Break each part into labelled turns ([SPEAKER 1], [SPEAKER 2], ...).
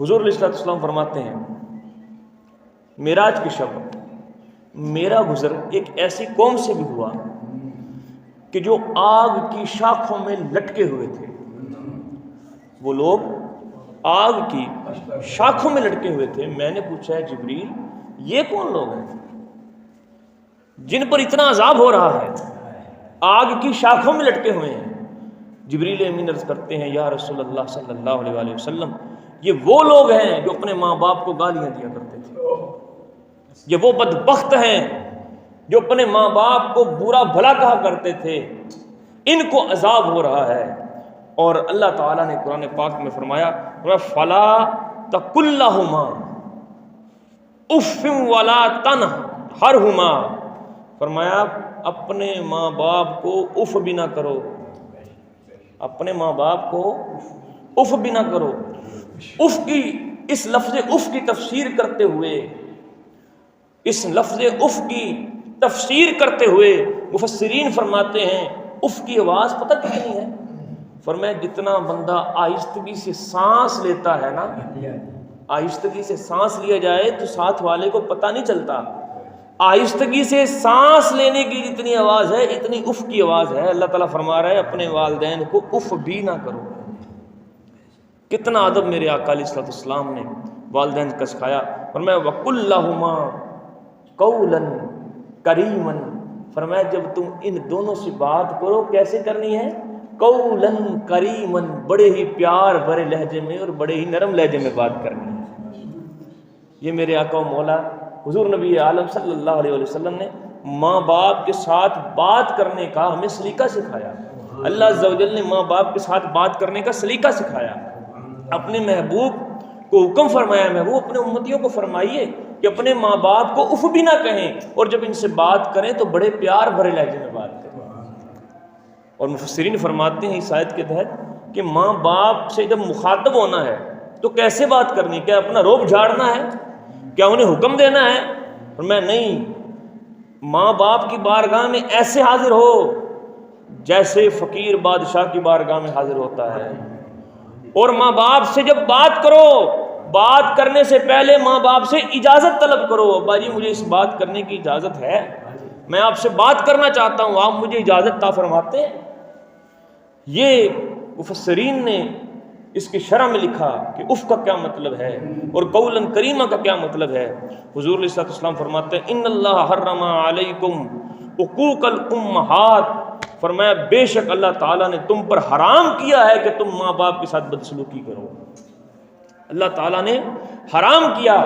[SPEAKER 1] حضور علیہ السلام فرماتے ہیں معراج کی شب میرا گزر ایک ایسی قوم سے بھی ہوا کہ جو آگ کی شاخوں میں لٹکے ہوئے تھے. وہ لوگ آگ کی شاخوں میں لٹکے ہوئے تھے. میں نے پوچھا ہے جبریل یہ کون لوگ ہیں جن پر اتنا عذاب ہو رہا ہے, آگ کی شاخوں میں لٹکے ہوئے ہیں؟ جبریل امین عرض کرتے ہیں یا رسول اللہ صلی اللہ علیہ وآلہ وسلم یہ وہ لوگ ہیں جو اپنے ماں باپ کو گالیاں دیا کرتے تھے. یہ وہ بدبخت ہیں جو اپنے ماں باپ کو برا بھلا کہا کرتے تھے. ان کو عذاب ہو رہا ہے. اور اللہ تعالیٰ نے قرآن پاک میں فرمایا فلا تقل لہما اف ولا تنہرہما, فرمایا اپنے ماں باپ کو اف بھی نہ کرو, اپنے ماں باپ کو اف بھی نہ کرو. اف کی اس لفظ اف کی تفسیر کرتے ہوئے اس لفظ اف کی تفسیر کرتے ہوئے مفسرین فرماتے ہیں اف کی آواز پتہ کتنی ہے؟ فرمایا جتنا بندہ آہستگی سے سانس لیتا ہے نا, آہستگی سے سانس لیا جائے تو ساتھ والے کو پتہ نہیں چلتا. آہستگی سے سانس لینے کی جتنی آواز ہے اتنی اف کی آواز ہے. اللہ تعالیٰ فرما رہا ہے اپنے والدین کو اف بھی نہ کرو. کتنا ادب میرے آقا علیہ السلام نے والدین کا سکھایا. فرمایا وَقُلْ لَهُمَا قَوْلًا كَرِيمًا, فرمایا جب تم ان دونوں سے بات کرو کیسے کرنی ہے؟ قولاً کریماً, بڑے ہی پیار بھرے لہجے میں اور بڑے ہی نرم لہجے میں بات کرنی ہے. یہ میرے آقا و مولا حضور نبی عالم صلی اللہ علیہ وسلم نے ماں باپ کے ساتھ بات کرنے کا ہمیں سلیقہ سکھایا. اللہ عز و جل نے ماں باپ کے ساتھ بات کرنے کا سلیقہ سکھایا. اپنے محبوب کو حکم فرمایا, محبوب اپنے امتیوں کو فرمائیے کہ اپنے ماں باپ کو اف بھی نہ کہیں اور جب ان سے بات کریں تو بڑے پیار بھرے لہجے میں بات کریں. اور مفسرین فرماتے ہیں اس آیت کے تحت کہ ماں باپ سے جب مخاطب ہونا ہے تو کیسے بات کرنی, کیا اپنا روب جھاڑنا ہے, کیا انہیں حکم دینا ہے؟ اور میں نہیں, ماں باپ کی بارگاہ میں ایسے حاضر ہو جیسے فقیر بادشاہ کی بارگاہ میں حاضر ہوتا ہے. اور ماں باپ سے جب بات کرو, بات کرنے سے پہلے ماں باپ سے اجازت طلب کرو. ابا جی مجھے اس بات کرنے کی اجازت ہے, میں آپ سے بات کرنا چاہتا ہوں, آپ مجھے اجازت عطا فرماتے ہیں؟ یہ مفسرین نے اس کی شرح میں لکھا کہ اف کا کیا مطلب ہے اور قولاً کریمہ کا کیا مطلب ہے. حضور علیہ السلام فرماتے ہیں ان اللہ حرم علیکم حقوق الامہات, فرمایا بے شک اللہ تعالیٰ نے تم پر حرام کیا ہے کہ تم ماں باپ کے ساتھ بدسلوکی کرو. اللہ تعالیٰ نے حرام کیا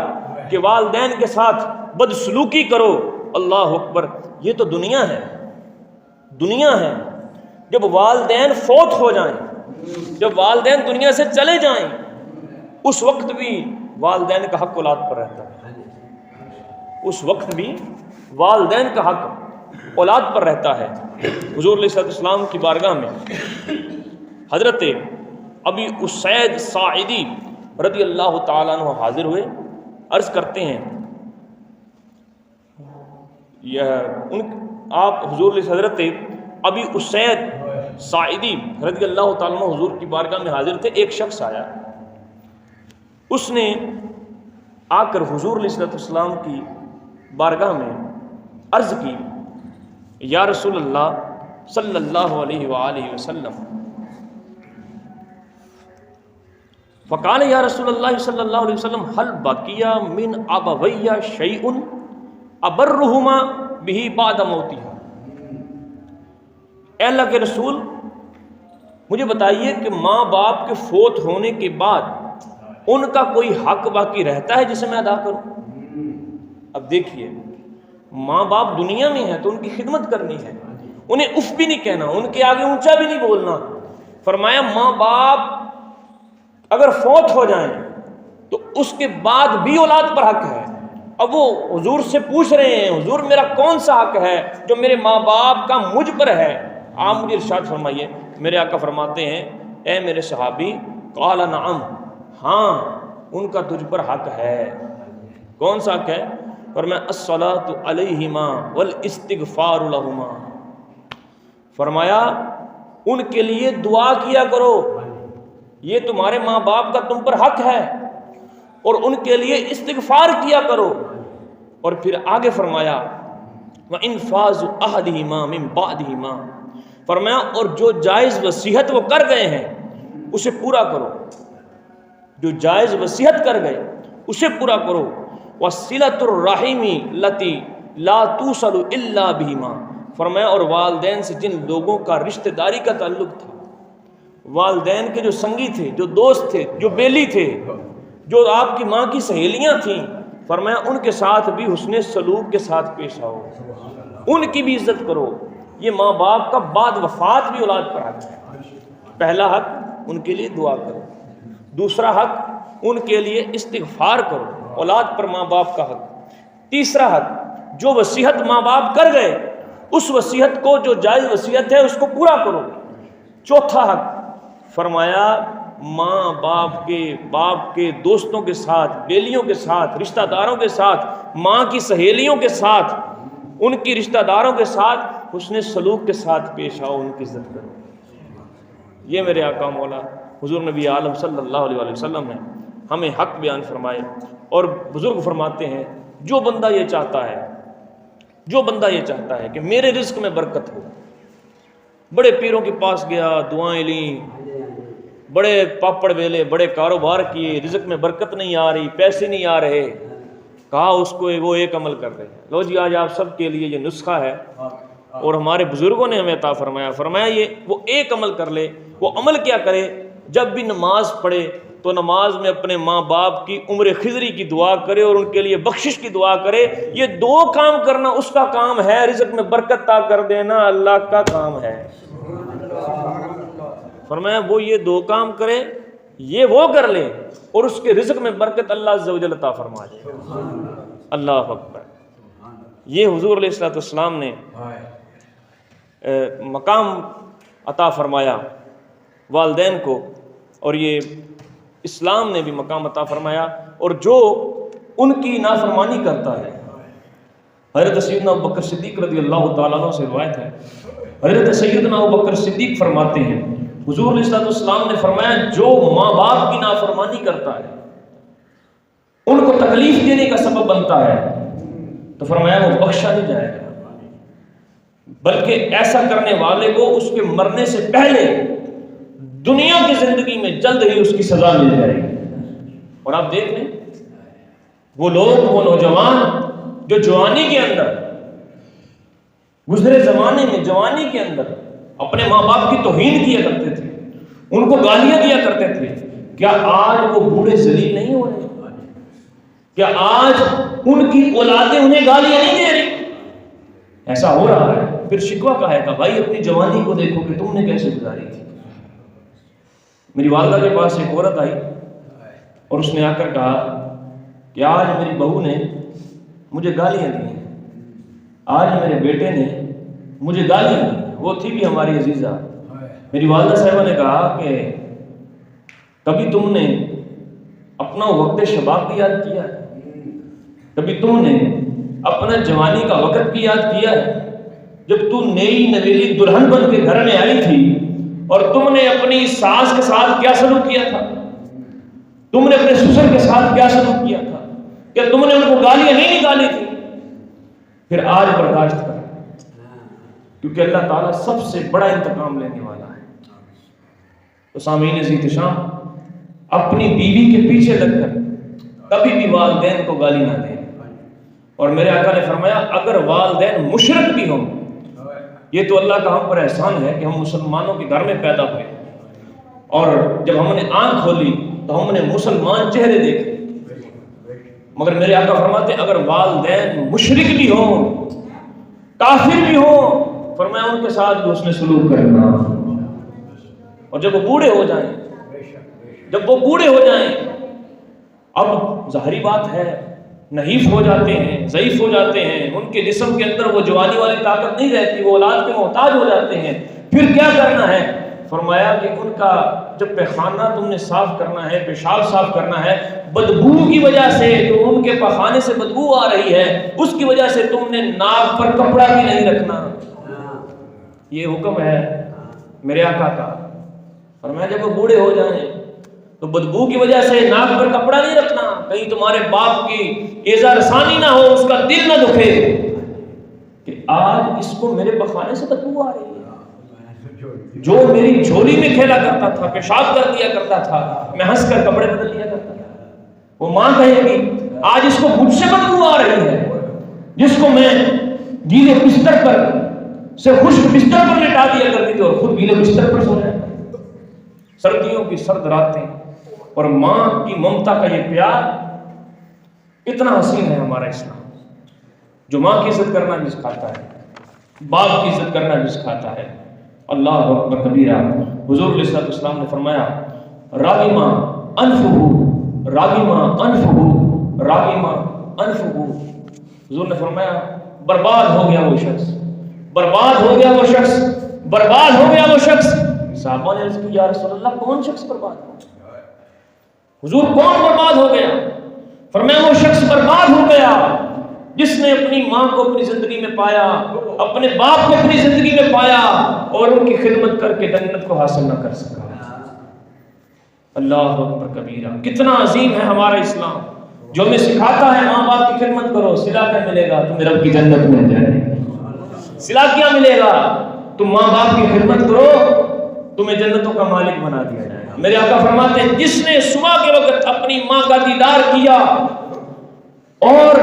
[SPEAKER 1] کہ والدین کے ساتھ بدسلوکی کرو. اللہ اکبر, یہ تو دنیا ہے, دنیا ہے. جب والدین فوت ہو جائیں, جب والدین دنیا سے چلے جائیں, اس وقت بھی والدین کا حق اولاد پر رہتا ہے. اس وقت بھی والدین کا حق اولاد پر رہتا ہے. حضور علیہ السلام کی بارگاہ میں حضرت ابی اسید ساعدی رضی اللہ تعالیٰ عنہ حاضر ہوئے. عرض کرتے ہیں آپ حضور علیہ حضرت ابی اسید ساعدی رضی اللہ تعالیٰ عنہ حضور کی بارگاہ میں حاضر تھے. ایک شخص آیا, اس نے آ کر حضور علیہ السلام کی بارگاہ میں عرض کی یا رسول اللہ صلی اللہ علیہ وآلہ وسلم, فقال یا رسول اللہ صلی اللہ علیہ وسلم هل بقی من ابوی شیء ابرہما بہ بعد موتہما. اے اللہ کے رسول مجھے بتائیے کہ ماں باپ کے فوت ہونے کے بعد ان کا کوئی حق باقی رہتا ہے جسے میں ادا کروں؟ اب دیکھیے, ماں باپ دنیا میں ہیں تو ان کی خدمت کرنی ہے, انہیں اف بھی نہیں کہنا, ان کے آگے اونچا بھی نہیں بولنا. فرمایا ماں باپ اگر فوت ہو جائیں تو اس کے بعد بھی اولاد پر حق ہے. اب وہ حضور سے پوچھ رہے ہیں حضور میرا کون سا حق ہے جو میرے ماں باپ کا مجھ پر ہے؟ آپ مجھے ارشاد فرمائیے. میرے آقا فرماتے ہیں اے میرے صحابی, قال نعم, ہاں ان کا تجھ پر حق ہے. کون سا حق ہے؟ فرمایا الصلاۃ علیہما والاستغفار لہما, فرمایا ان کے لیے دعا کیا کرو, یہ تمہارے ماں باپ کا تم پر حق ہے, اور ان کے لیے استغفار کیا کرو. اور پھر آگے فرمایا وَإِنْفَاذُ أَحَدِهِمَا مِنْ بَعْدِهِمَا، فرمایا اور جو جائز وصیت وہ کر گئے ہیں اسے پورا کرو، جو جائز وصیت کر گئے اسے پورا کرو. وَصِلَةُ الرَّحِمِ الَّتِي لَا تُوصَلُ إِلَّا بِهِمَا، فرمایا اور والدین سے جن لوگوں کا رشتہ داری کا تعلق تھا، والدین کے جو سنگی تھے، جو دوست تھے، جو بیلی تھے، جو آپ کی ماں کی سہیلیاں تھیں، فرمایا ان کے ساتھ بھی حسن سلوک کے ساتھ پیش آؤ، ان کی بھی عزت کرو. یہ ماں باپ کا بعد وفات بھی اولاد پر حق ہے. پہلا حق ان کے لیے دعا کرو، دوسرا حق ان کے لیے استغفار کرو، اولاد پر ماں باپ کا حق. تیسرا حق جو وصیت ماں باپ کر گئے اس وصیت کو، جو جائز وصیت ہے اس کو پورا کرو. چوتھا حق فرمایا ماں باپ کے دوستوں کے ساتھ، بیلیوں کے ساتھ، رشتہ داروں کے ساتھ، ماں کی سہیلیوں کے ساتھ، ان کی رشتہ داروں کے ساتھ حسن سلوک کے ساتھ پیش آؤ، ان کی عزت کرو. یہ میرے آقا مولا حضور نبی عالم صلی اللہ علیہ وسلم نے ہمیں حق بیان فرمائے. اور بزرگ فرماتے ہیں جو بندہ یہ چاہتا ہے کہ میرے رزق میں برکت ہو، بڑے پیروں کے پاس گیا، دعائیں لیں، بڑے پاپڑ بیلے، بڑے کاروبار کیے، رزق میں برکت نہیں آ رہی، پیسے نہیں آ رہے، کہا اس کو وہ ایک عمل کر رہے ہیں. لو جی آج آپ سب کے لیے یہ نسخہ ہے اور ہمارے بزرگوں نے ہمیں عطا فرمایا یہ وہ ایک عمل کر لے. وہ عمل کیا کرے؟ جب بھی نماز پڑھے تو نماز میں اپنے ماں باپ کی عمر خضری کی دعا کرے اور ان کے لیے بخشش کی دعا کرے. یہ دو کام کرنا اس کا کام ہے، رزق میں برکت عطا کر دینا اللہ کا کام ہے. فرمایا وہ یہ دو کام کرے، یہ وہ کر لے اور اس کے رزق میں برکت اللہ عز و جل عطا فرما دے. اللہ اکبر. یہ حضور علیہ الصلوۃ والسلام نے مقام عطا فرمایا والدین کو، اور یہ اسلام نے بھی مقام عطا فرمایا. اور جو ان کی نافرمانی کرتا ہے، حضرت سیدنا ابوبکر صدیق رضی اللہ تعالیٰ عنہ سے روایت ہے، حضرت سیدنا ابوبکر صدیق فرماتے ہیں حضور علیہ الصلوۃ والسلام نے فرمایا جو ماں باپ کی نافرمانی کرتا ہے، ان کو تکلیف دینے کا سبب بنتا ہے، تو فرمایا وہ بخشا نہیں جائے گا، بلکہ ایسا کرنے والے کو اس کے مرنے سے پہلے دنیا کی زندگی میں جلد ہی اس کی سزا مل جائے گی. اور آپ دیکھ لیں وہ لوگ، وہ نوجوان جو جوانی کے اندر، گزرے زمانے میں جوانی کے اندر اپنے ماں باپ کی توہین کیا کرتے تھے، ان کو گالیاں دیا کرتے تھے، کیا آج وہ بوڑھے ذلیل نہیں ہو رہے؟ کیا آج ان کی اولادیں انہیں گالیاں نہیں دے رہی؟ ایسا ہو رہا ہے. پھر شکوہ کا ہے کہ بھائی اپنی جوانی کو دیکھو کہ تم نے کیسے گزاری تھی. میری والدہ کے پاس ایک عورت آئی اور اس نے آ کر کہا کہ آج میری بہو نے مجھے گالیاں دی ہیں، آج میرے بیٹے نے مجھے گالیاں دی. وہ تھی بھی ہماری عزیزہ. میری والدہ صاحبہ نے کہا کہ کبھی تم نے اپنا وقت شباب بھی یاد کیا ہے؟ کبھی تم نے اپنا جوانی کا وقت بھی یاد کیا ہے؟ جب تو نئی نویلی دلہن بن کے گھر میں آئی تھی اور تم نے اپنی ساس کے ساتھ کیا سلوک کیا تھا، تم نے اپنے سسر کے ساتھ کیا سلوک کیا تھا، کیا تم نے ان کو گالیاں نہیں نکالی تھی؟ پھر آج برداشت کر، کیونکہ اللہ تعالیٰ سب سے بڑا انتقام لینے والا ہے. تو سامعین عزیز احترام، اپنی بیوی کے پیچھے لگ کر کبھی بھی والدین کو گالی نہ دیں. اور میرے آقا نے فرمایا اگر والدین مشرک بھی ہوں، یہ تو اللہ کا ہم پر احسان ہے کہ ہم مسلمانوں کے گھر میں پیدا ہوئے، اور جب ہم نے آنکھ کھولی تو ہم نے مسلمان چہرے دیکھے. مگر میرے آقا فرماتے ہیں اگر والدین مشرک بھی ہوں، کافر بھی ہوں، فرمایا ان کے ساتھ بھی حسن سلوک کرنا. اور جب وہ بوڑھے ہو جائیں، اب ظاہری بات ہے نحیف ہو جاتے ہیں، ضعیف ہو جاتے ہیں، ان کے جسم کے اندر وہ جوانی والی طاقت نہیں رہتی، وہ اولاد کے محتاج ہو جاتے ہیں. پھر کیا کرنا ہے؟ فرمایا کہ ان کا جب پیخانہ تم نے صاف کرنا ہے، پیشاب صاف کرنا ہے، بدبو کی وجہ سے تو ان کے پخانے سے بدبو آ رہی ہے، اس کی وجہ سے تم نے ناک پر کپڑا بھی نہیں رکھنا. یہ حکم ہے میرے آقا کا. فرمایا جب وہ بوڑھے ہو جائیں تو بدبو کی وجہ سے ناک پر کپڑا نہیں رکھنا، کہیں تمہارے باپ کی ایذا رسانی نہ ہو، اس کا دل نہ دکھے کہ آج اس کو میرے پخانے سے بدبو آ رہی ہے، جو میری جھولی میں کھیلا کرتا تھا، پیشاب کر دیا کرتا تھا، میں ہنس کر کپڑے بدل لیا کرتا تھا، وہ ماں کہے گی آج اس کو مجھ سے بدبو آ رہی ہے، جس کو میں گیلے بستر پر سے خشک بستر پر لٹا دیا کرتی تھی اور خود گیلے بستر پر سو جاتا۔ سردیوں کی سرد راتیں اور ماں کی ممتا کا یہ پیار اتنا حسین ہے ہمارا اسلام، جو ماں کی عزت کرنا بھی سکھاتا ہے، باپ کی عزت کرنا بھی سکھاتا ہے۔ اللہ اکبر کبیرہ۔ حضور علیہ الصلوۃ والسلام نے فرمایا راغما انفہ، راغما انفہ، راغما انفہ۔ حضور نے فرمایا برباد ہو گیا وہ شخص، برباد ہو گیا وہ شخص، برباد ہو گیا وہ شخص۔ صحابہ نے عرض کی یا رسول اللہ کون شخص برباد ہو گیا؟ حضور کون برباد ہو گیا؟ فرمایا وہ شخص برباد ہو گیا جس نے اپنی ماں کو اپنی زندگی میں پایا، اپنے باپ کو اپنی زندگی میں پایا اور ان کی خدمت کر کے جنت کو حاصل نہ کر سکا۔ اللہ اکبر کبیرہ۔ کتنا عظیم ہے ہمارا اسلام، جو ہمیں سکھاتا ہے ماں باپ کی خدمت کرو، صلہ کیا ملے گا؟ تمہیں رب کی جنت مل جائے گی۔ صلہ کیا ملے گا؟ تم ماں باپ کی خدمت کرو، تمہیں جنتوں کا مالک بنا دیا جائے گا۔ میرے آقا فرماتے ہیں جس نے صبح کے وقت اپنی ماں کا دیدار کیا اور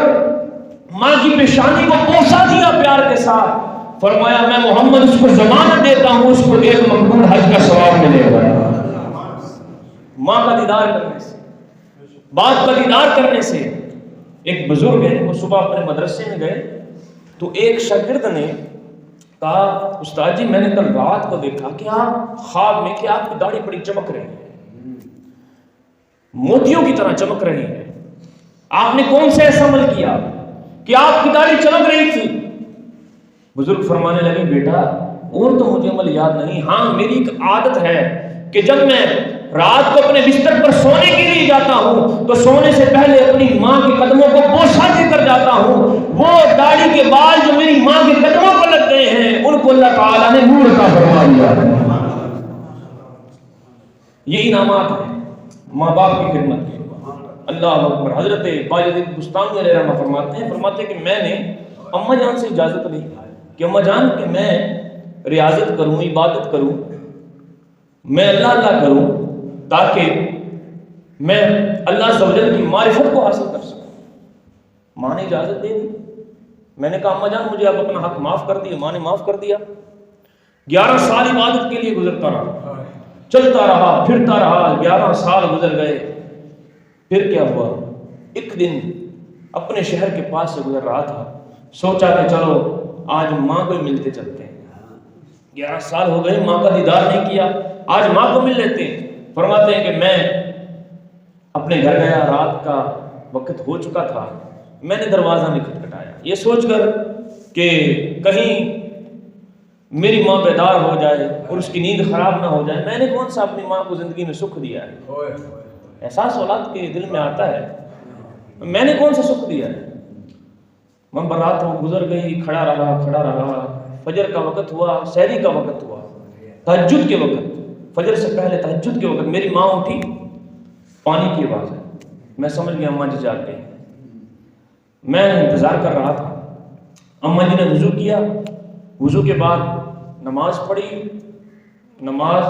[SPEAKER 1] ماں کی پیشانی کو بوسہ دیا پیار کے ساتھ، فرمایا میں محمد اس کو ضمانت دیتا ہوں اس کو ایک مقبول حج کا ثواب ملے گا۔ ماں کا دیدار کرنے سے، باپ کا دیدار کرنے سے۔ ایک بزرگ ہے، وہ صبح اپنے مدرسے میں گئے تو ایک شاگرد نے کہا استاد جی میں نے کل رات کو دیکھا کہ آپ خواب میں کہ آپ کی داڑھی بڑی چمک رہی ہے، موتیوں کی طرح چمک رہی ہے، آپ نے کون سے ایسا عمل کیا کہ آپ کی داڑھی چمک رہی تھی؟ بزرگ فرمانے لگے بیٹا اور تو مجھے عمل یاد نہیں، ہاں میری ایک عادت ہے کہ جب میں رات کو اپنے بستر پر سونے کے لیے جاتا ہوں تو سونے سے پہلے اپنی ماں کے قدموں کو بوسہ دے کر جاتا ہوں، وہ داڑھی کے بال جو میری ماں کے قدموں پر لگ گئے ہیں ان کو اللہ تعالیٰ نے نور عطا فرما دیا ہے۔ یہ انعامات ہیں ماں باپ کی خدمت کے۔ اللہ اکبر۔ حضرت باجد بستانی علیہ رحمہ فرماتے ہیں کہ میں نے اماں جان سے اجازت لی کہ اماں جان کہ میں ریاضت کروں، عبادت کروں، میں اللہ اللہ کروں تاکہ میں اللہ عز و جل کی معرفت کو حاصل کر سکوں۔ ماں نے اجازت دے دی۔ میں نے کہا اماں جان مجھے اب اپنا حق معاف کر دیا۔ ماں نے معاف کر دیا۔ 11 سال عبادت کے لیے گزرتا رہا، چلتا رہا، پھرتا رہا، 11 سال گزر گئے۔ پھر کیا ہوا؟ ایک دن اپنے شہر کے پاس سے گزر رہا تھا، سوچا کہ چلو آج ماں کو ملتے چلتے ہیں۔ 11 سال ہو گئے ماں کا دیدار نہیں کیا، آج ماں کو مل لیتے ہیں۔ فرماتے ہیں کہ میں اپنے گھر گیا، رات کا وقت ہو چکا تھا، میں نے دروازہ نہیں کھٹکھٹایا یہ سوچ کر کہ کہیں میری ماں بیدار ہو جائے اور اس کی نیند خراب نہ ہو جائے۔ میں نے کون سا اپنی ماں کو زندگی میں سکھ دیا ہے؟ احساس اولاد کے دل میں آتا ہے، میں نے کون سا سکھ دیا ہے؟ میں برات وہ گزر گئی، کھڑا رہا، فجر کا وقت ہوا، سحری کا وقت ہوا، تہجد کے وقت، فجر سے پہلے تہجد کے وقت میری ماں اٹھی، پانی کی آواز ہے، میں سمجھ گیا اماں جی جاگ گئی۔ میں انتظار کر رہا تھا، اماں جی نے وضو کیا، وضو کے بعد نماز پڑھی، نماز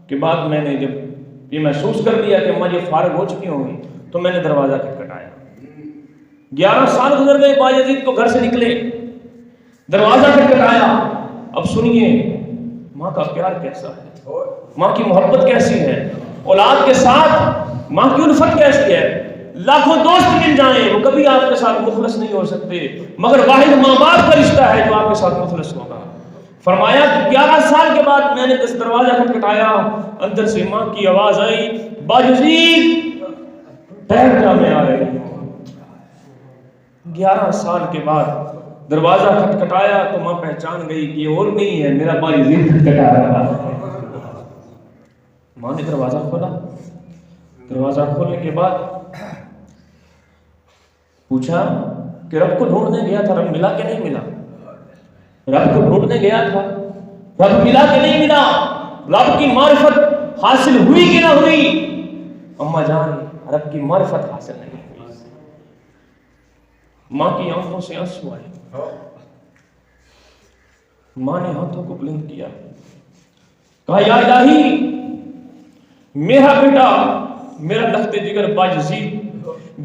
[SPEAKER 1] کے بعد میں نے جب یہ محسوس کر لیا کہ اماں جی فارغ ہو چکی ہوں گی تو میں نے دروازہ کھٹکھٹایا۔ 11 سال گزر گئے، باجد کو گھر سے نکلے، دروازہ کھٹکھٹایا۔ اب سنیے ماں کا پیار کیسا ہے، ماں کی محبت کیسی ہے، اولاد کے ساتھ ماں کی الفت کیسی ہے۔ لاکھوں دوست مل جائیں وہ کبھی آپ کے ساتھ مخلص نہیں ہو سکتے، مگر واحد ماں باپ کا رشتہ ہے جو آپ کے ساتھ مخلص ہوگا۔ فرمایا کہ 11 سال کے بعد میں نے دروازہ کھٹکھٹایا، اندر سے ماں کی آواز آئی، باجزید ٹھہر جا میں آ رہی ہوں۔ 11 سال کے بعد دروازہ کھٹکھٹایا تو ماں پہچان گئی کہ یہ اور نہیں ہے، میرا باجزید کھٹکھٹا رہا ہے۔ ماں نے دروازہ کھولا، دروازہ کھولنے کے بعد پوچھا کہ رب کو ڈھونڈنے گیا تھا، رب ملا کہ نہیں ملا؟ رب کو ڈھونڈنے گیا تھا، رب ملا کہ نہیں ملا؟ رب کی معرفت حاصل ہوئی کہ نہ ہوئی؟ اماں جان رب کی معرفت حاصل نہیں ہوئی. ماں کی آنکھوں سے آنسو آئے. ماں نے ہاتھوں کو بلند کیا, کہا یا الہی میرا بیٹا, میرا لخت جگر باجزید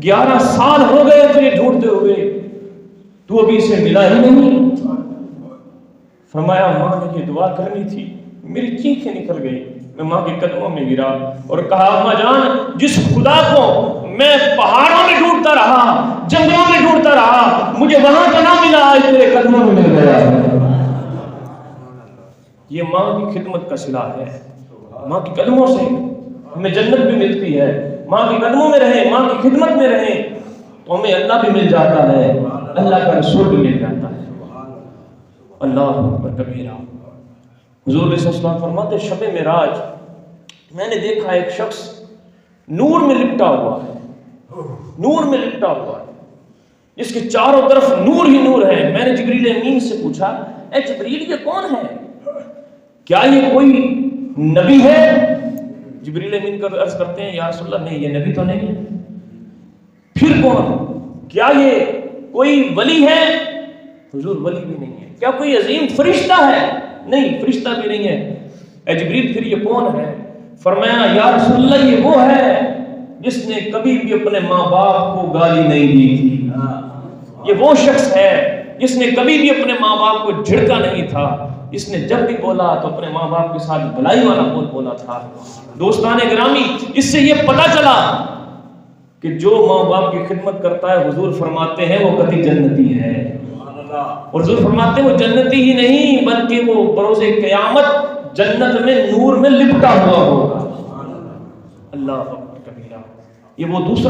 [SPEAKER 1] 11 سال ہو گئے تجھے ڈھونڈتے ہوئے, تو ابھی اسے ملا ہی نہیں. فرمایا ماں نے یہ دعا کرنی تھی, میری چیخیں نکل گئی, میں ماں کے قدموں میں گرا اور کہا اماں جان, جس خدا کو میں پہاڑوں میں ڈھونڈتا رہا, جنگلوں میں ڈھونڈتا رہا, مجھے وہاں تو نہ ملا, آج تیرے قدموں میں مل گیا. یہ ماں کی خدمت کا صلہ ہے. ماں کی قدموں سے ہمیں جنت بھی ملتی ہے. ماں کی قدموں میں رہیں, ماں کی خدمت میں رہیں تو ہمیں اللہ بھی مل جاتا ہے, اللہ کا رسول بھی مل جاتا ہے. اللہ اکبر کبیرہ. حضور علیہ السلام فرماتے شب معراج میں نے دیکھا ایک شخص نور میں لپٹا ہوا ہے, نور میں لپٹا ہوا ہے, جس کے چاروں طرف نور ہی نور ہے. میں نے جبریل امین سے پوچھا, اے جبریل یہ کون ہے, کیا یہ کوئی نبی ہے؟ جبریل امین کا عرض کرتے ہیں یا رسول اللہ نہیں, یہ نبی تو نہیں ہے. پھر کون, کیا یہ کوئی ولی ہے؟ حضور ولی بھی نہیں ہے. کیا کوئی عظیم فرشتہ ہے؟ نہیں, فرشتہ بھی نہیں ہے. اے جبریل پھر یہ کون ہے؟ فرمایا یا رسول اللہ یہ وہ ہے جس نے کبھی بھی اپنے ماں باپ کو گالی نہیں دی تھی. یہ وہ شخص ہے جس نے کبھی بھی اپنے ماں باپ کو جھڑکا نہیں تھا, اس نے جب بھی بولا تو اپنے ماں باپ کے ساتھ بھلائی والا بولا تھا. دوستان گرامی, اس سے یہ پتہ چلا کہ جو ماں باپ کی خدمت کرتا ہے حضور فرماتے ہیں وہ قطعی جنتی ہے. اور حضور فرماتے ہیں وہ جنتی ہی نہیں بلکہ وہ بروز قیامت جنت میں نور میں لپٹا ہوا ہوگا. اللہ اکبر کبیرہ. یہ وہ دوسرا